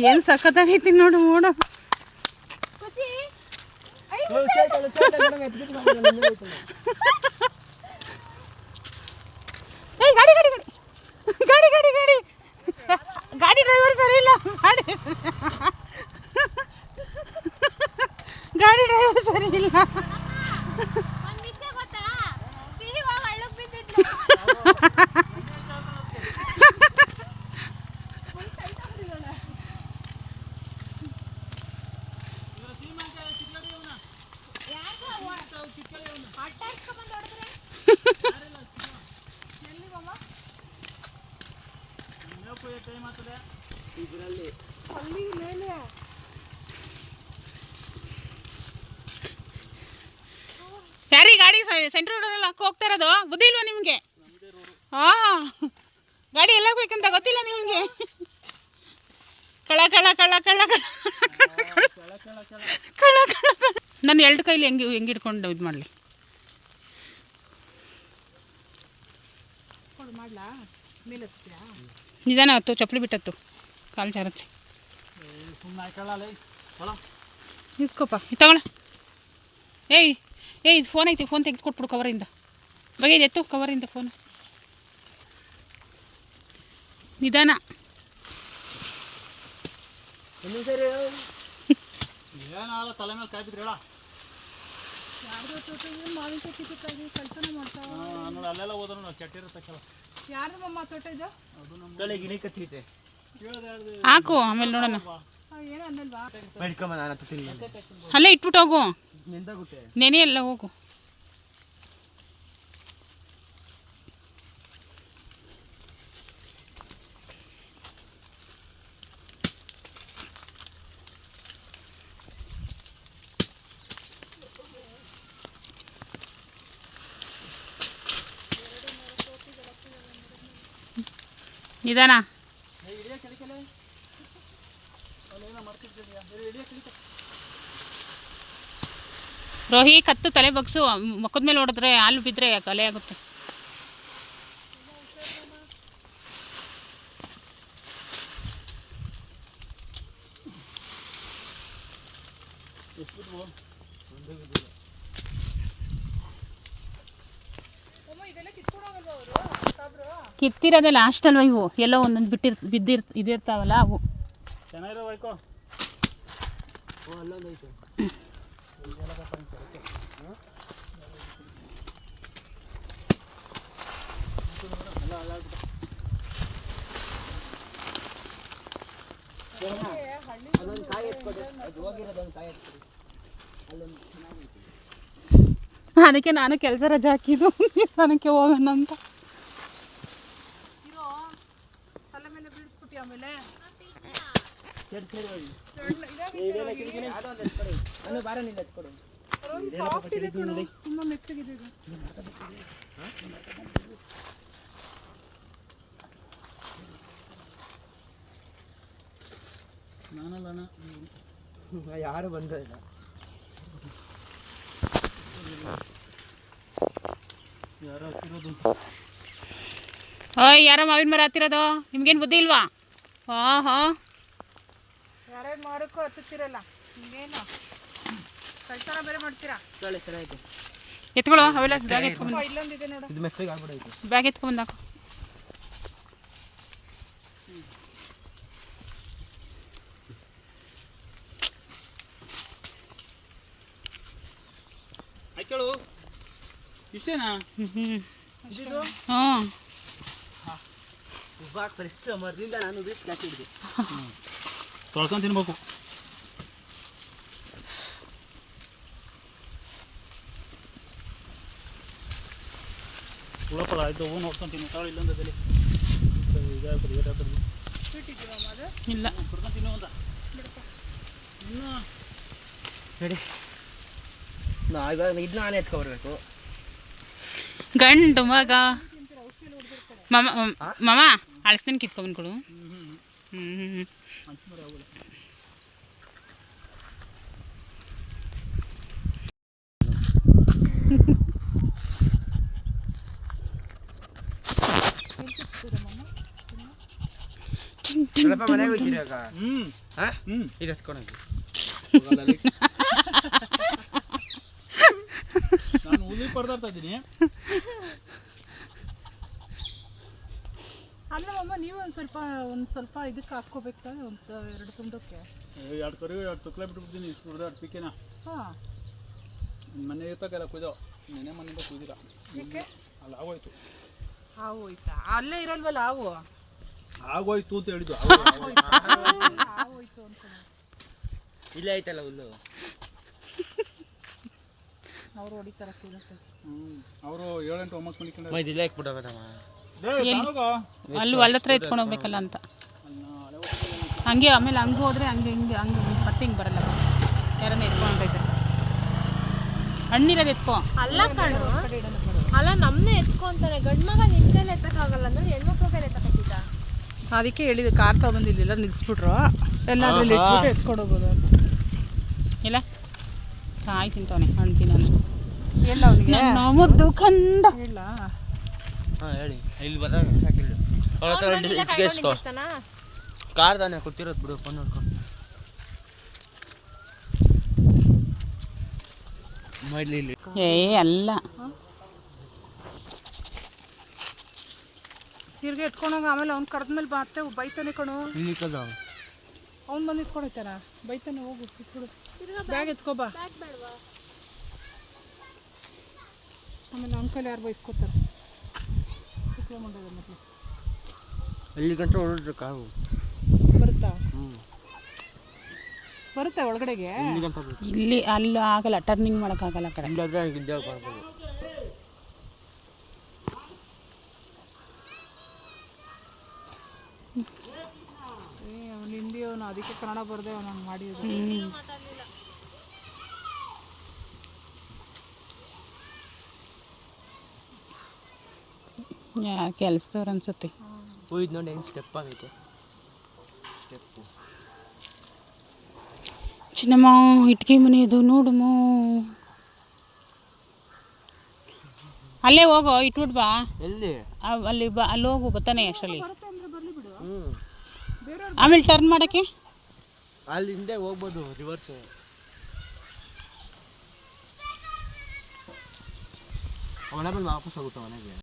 ಏನು ಸಖತ್ತಾಗೈತಿ ನೋಡು ಮೋಡ. ಏಯ್ ಗಾಡಿ ಗಾಡಿ ಗಾಡಿ ಗಾಡಿ ಗಾಡಿ ಗಾಡಿ ಡ್ರೈವರ್ ಸರಿ ಇಲ್ಲ. ಗಾಡಿ ಡ್ರೈವರ್ ಸರಿ ಇಲ್ಲ. ಯಾರೀ ಗಾಡಿ ಸೆಂಟ್ರ್ ರೋಡಲ್ಲಿ ಹಾಕಿ ಹೋಗ್ತಾ ಇರೋದು? ಬುದ್ಧಿ ಇಲ್ವಾ ನಿಮಗೆ? ಹಾಂ, ಗಾಡಿ ಎಲ್ಲ ಬೇಕಂತ ಗೊತ್ತಿಲ್ಲ ನಿಮಗೆ? ಕಳ ಕಳ ಕಳ ಕಳ ಕಳ ಕಳ. ನಾನು ಎರಡು ಕೈಲಿ ಹೆಂಗೆ ಹಿಡ್ಕೊಂಡು ಇದು ಮಾಡಲಿ? ನಿಧಾನ ಹತ್ತು, ಚಪ್ಪಲಿ ಬಿಟ್ಟತ್ತು, ಕಾಲು ಜಾರತ್ತೆ. ಇಸ್ಕೋಪ ತಗೊಳ. ಏಯ್ ಏಯ್ ಫೋನ್ ಐತಿ, ಫೋನ್ ತೆಗೆದು ಕೊಟ್ಬಿಡು ಕವರಿಂದ. ಬಗೆದು ಎತ್ತು ಕವರಿಂದ ಫೋನು. ನಿಧಾನ. ತಲೆ ಮೇಲೆ ಕಾಯ್ಬಿದ್ರಿ ಹೇಳ. ಅಲ್ಲೆಲ್ಲ ಹೋದ್ರು ಕೆಟ್ಟಿರತ್ತಲ್ಲ. ಯಾರಮ್ಮ ತೋಟ ಇದು? ಗಿಣಿ ಕಚ್ಚಿತೆ ಹಾಕು, ಆಮೇಲೆ ನೋಡೋಣ. ಅಲ್ಲೇ ಇಟ್ಬಿಟ್ಟು ಹೋಗು, ನೆನೆ ಎಲ್ಲ ಹೋಗು. ನಿಧಾನ. ರೋಹಿ ಕತ್ತು ತಲೆ ಬಗ್ಸು, ಮುಖದ ಮೇಲೆ ಹೊಡೆದ್ರೆ ಹಾಲು ಬಿದ್ದರೆ ಕಲೆ ಆಗುತ್ತೆ. ಕಿತ್ತಿರೋದೇ ಲಾಸ್ಟ್ ಅಲ್ವ ಇವು? ಎಲ್ಲೋ ಒಂದೊಂದು ಇದಿರ್ತಾವಲ್ಲ ಅವು. ಅದಕ್ಕೆ ನಾನು ಕೆಲಸ ರಜೆ ಹಾಕಿದ್ದು, ನನಗೆ ಹೋಗೋಣ ಅಂತ. ಯಾರು ಬಂದ ಇಲ್ಲ. ಓಯ್, ಯಾರೋ ಮಾವಿನ ಮರ ಹತ್ತಿರೋದು? ನಿಮ್ಗೇನು ಬುದ್ಧಿ ಇಲ್ವಾ? ಹಾಂ ಹಾಂ, ಯಾರೇ ಮಾರಕ್ಕೂ ಹತ್ತುತ್ತಿರಲ್ಲ, ನಿಮ್ಗೇನು ಕೆಲಸನ ಬೇರೆ ಮಾಡ್ತೀರಾ? ಎತ್ಕೊಳ್ಳೋ ಅವೆಲ್ಲ. ಬ್ಯಾಗ್ ಎತ್ಕೊಂಡ್ ಇಲ್ಲೊಂದಿದೆ ನೋಡು, ಬ್ಯಾಗ್ ಎತ್ಕೊಂಡ್ಬಂದಾಕು. ಇಷ್ಟೇನಾ? ಹಾಂ, ಮರದಿಂದ ನಾನು ತೊಳ್ಕೊಂಡು ತಿನ್ಬೇಕು. ಉಳಪಲ್ಲ ಆಯ್ತು, ಹೂ ನೋಡ್ಕೊಂತೀನಿ. ಇಲ್ಲೊಂದಲ್ಲಿ ಇಲ್ಲ ತಿನ್ನು ಅಂತ ಇನ್ನು ನಡಿ. ಇವಾಗ ಇದು ನಾನೇ ಎತ್ಕೊಬರ್ಬೇಕು. ಗಂಡು ಮಗ ಮಾಮ ಅಳಸ್ತೀನಿ, ಕಿತ್ಕೊಂಡ್ಬಂದ್ಕೊಡು. ಸ್ವಲ್ಪ ಮನೆಗೆ ಹೋಗ್ತೀರಾಗ ಹ್ಞೂ ಇದು ಹತ್ಕೊಂಡೋಗಿ ನಾನು ಹುಲಿ ಪರದಾಡ್ತಾ ಇದ್ದೀನಿ. ಅಲ್ಲ ಮಮ್ಮ ನೀವು ಒಂದು ಸ್ವಲ್ಪ ಇದಕ್ಕೆ ಹಾಕ್ಕೋಬೇಕು ತಾನೆ, ಒಂದು 2 ತುಂಡಕ್ಕೆ. 2 ಕರಿ 2 ತುಕ್ಲ ಬಿಟ್ಬಿಡ್ತೀನಿ. ನೋಡಿದ್ರೆ 2 ಪಿಕೆನ ಹಾಂ, ಮನೆ ಇರ್ತಕ್ಕೆಲ್ಲ ಕುಯ್ದೋ. ನೆನೆ ಮನೆಯಿಂದ ಕುಯ್ದಿಲ್ಲ. ಏಕೆ? ಅಲ್ಲಿ ಆಗೋಯ್ತು. ಹಾವು ಹೋಯ್ತಾ? ಅಲ್ಲೇ ಇರಲ್ವಲ್ಲ ಹಾವು. ಆಗೋಯ್ತು ಅಂತ ಹೇಳಿದ್ದು. ಹಾವು ಹೋಯ್ತು ಅನ್ಕೊಂಡು ಇಲ್ಲೇ ಐತಲ್ಲ ಹುಲ್ಲು. ಅವ್ರು ಹೊಡಿತಾರೆ ಕೂದಕ್ಕೆ. ಅವರು 7-8 ಹೋಮ್ವರ್ಕ್ ಮಾಡಿಕೊಂಡು ಇದು ಇಲ್ಲೇ ಇಕ್ಬಿಟ್ಟೋಗದಮ್ಮ. ಅಲ್ಲಿ ಹೊಲ ಹತ್ರ ಎತ್ಕೊಂಡು ಹೋಗ್ಬೇಕಲ್ಲ ಅಂತ. ಹಂಗೆ ಆಮೇಲೆ ಹಂಗೆ ಹೋದ್ರೆ ಹಂಗೆ ಮತ್ತೆ ಹಿಂಗೆ ಬರಲ್ಲ. ಯಾರನ್ನ ಎತ್ಕೊಂಡ್ರೆ ಹಣ್ಣಿರೋದು ಎತ್ಕೊ. ಅಲ್ಲ ಕಣು, ಅಲ್ಲ ನಮ್ಮನ್ನೇ ಎತ್ಕೊಂತಾನೆ. ಗಂಡು ಮಗ ನಿನ್ನ ಕೈಲಿ ಎತ್ತಕ್ಕಾಗಲ್ಲ ಅಂದ್ರೆ ಹೆಣ್ಮಕ್ಳ ಕೈಲಿ ಎತ್ತಕ್ಕಾಗ್ತಿದ್ದ. ಅದಕ್ಕೆ ಹೇಳಿದ್ದು ಕಾರ್ ತೊಗೊಂಡಿಲ್ಲ, ನಿಲ್ಲಿಸ್ಬಿಟ್ರು ಎಲ್ಲಾದ್ರೂ ಇಟ್ಬಿಟ್ಟು ಎತ್ಕೊಂಡು ಹೋಗ್ಬೋದು ಅಂತ. ಇಲ್ಲ ಕಾಯಿ ತಿಂತವನೆ, ಹಣ್ಣು ತಿನ್ನೋನು. ಎಲ್ಲ ಅವನಿಗೆ ನನ್ನ ಮುದ್ದು ಕಂದ. ಇಲ್ಲ ಹಾಂ ಹೇಳಿ. ಇಲ್ಲಿ ಬಂದಾಗ ಸಾಕಿಲ್ಲ ಅವ್ರ ಹತ್ರ ಇಟ್ಕೇಸ್ಕೊ. ಕಾರ್ ತಾನೆ ಕೊಟ್ಟಿರೋದು ಬಿಡು, ಫೋನ್ ನೋಡ್ಕೊಂಡು ಮಾಡಲಿ. ಇಲ್ಲಿ ಅಲ್ಲ ತಿರ್ಗಿ ಎತ್ಕೊಂಡೋಗ. ಆಮೇಲೆ ಅವ್ನು ಕರೆದ್ಮೇಲೆ ಮತ್ತೆ ಬೈತಾನೆ ಕಣು. ಇಲ್ಲಿ ಕದ ಅವ್ನು ಬಂದು ಇಟ್ಕೊಂಡೈತಾನ, ಬೈತಾನೆ. ಹೋಗು ಇಟ್ಬಿಡು, ಬ್ಯಾಗ್ ಎತ್ಕೊಬಾ. ಆಮೇಲೆ ಅಂಕಲ್ ಯಾರು ಬೈಸ್ಕೊತಾರೆ. ಮತ್ತೆ ಇಲ್ಲಿ ಗಂಟೆ ಹೊರಡ್ರೆ ಕಾವು ಬರುತ್ತಾ? ಹ್ಞೂ ಬರುತ್ತೆ ಒಳಗಡೆಗೆ. ಇಲ್ಲಿ ಗಂಟೆ ಬರುತ್ತೆ. ಇಲ್ಲಿ ಅಲ್ಲ ಆಗಲ್ಲ, ಟರ್ನಿಂಗ್ ಮಾಡೋಕ್ಕಾಗಲ್ಲ ಆ ಕಡೆ. ಇಲ್ಲಾದ್ರೆ ಇದ್ದೇ ಬರ್ಬೋದು. ಅವ್ನು ಹಿಂದಿ, ಅವನು ಅದಕ್ಕೆ ಕನ್ನಡ ಬರದೆ ಅವನು ಹಂಗೆ ಮಾಡಿದ್ರು. ಕೆಲಸದವ್ರು ಅನ್ಸುತ್ತೆ. ಹೋಯ್ತು ನೋಡಿ ಹೆಂಗೆ ಸ್ಟೆಪ್ ಆಗೈತೆ. ಸ್ಟೆಪ್ಪು ಚಿನ್ನಮ್ಮ ಇಟ್ಕೆ ಮನೆಯದು ನೋಡಮ್ಮ. ಅಲ್ಲೇ ಹೋಗೋ, ಇಟ್ಬಿಟ್ಟು ಬಾ. ಎಲ್ಲಿ ಅಲ್ಲಿ ಬಾ, ಅಲ್ಲಿ ಹೋಗು, ಬರ್ತಾನೆ ಅಷ್ಟರಲ್ಲಿ. ಹ್ಞೂ ಆಮೇಲೆ ಟರ್ನ್ ಮಾಡೋಕ್ಕೆ ಅಲ್ಲಿ ಹಿಂದೆ ಹೋಗ್ಬೋದು, ರಿವರ್ಸು. ಅವನ ಬಂದು ವಾಪಸ್ ಹೋಗುತ್ತೆ ಮನೆಗೆ.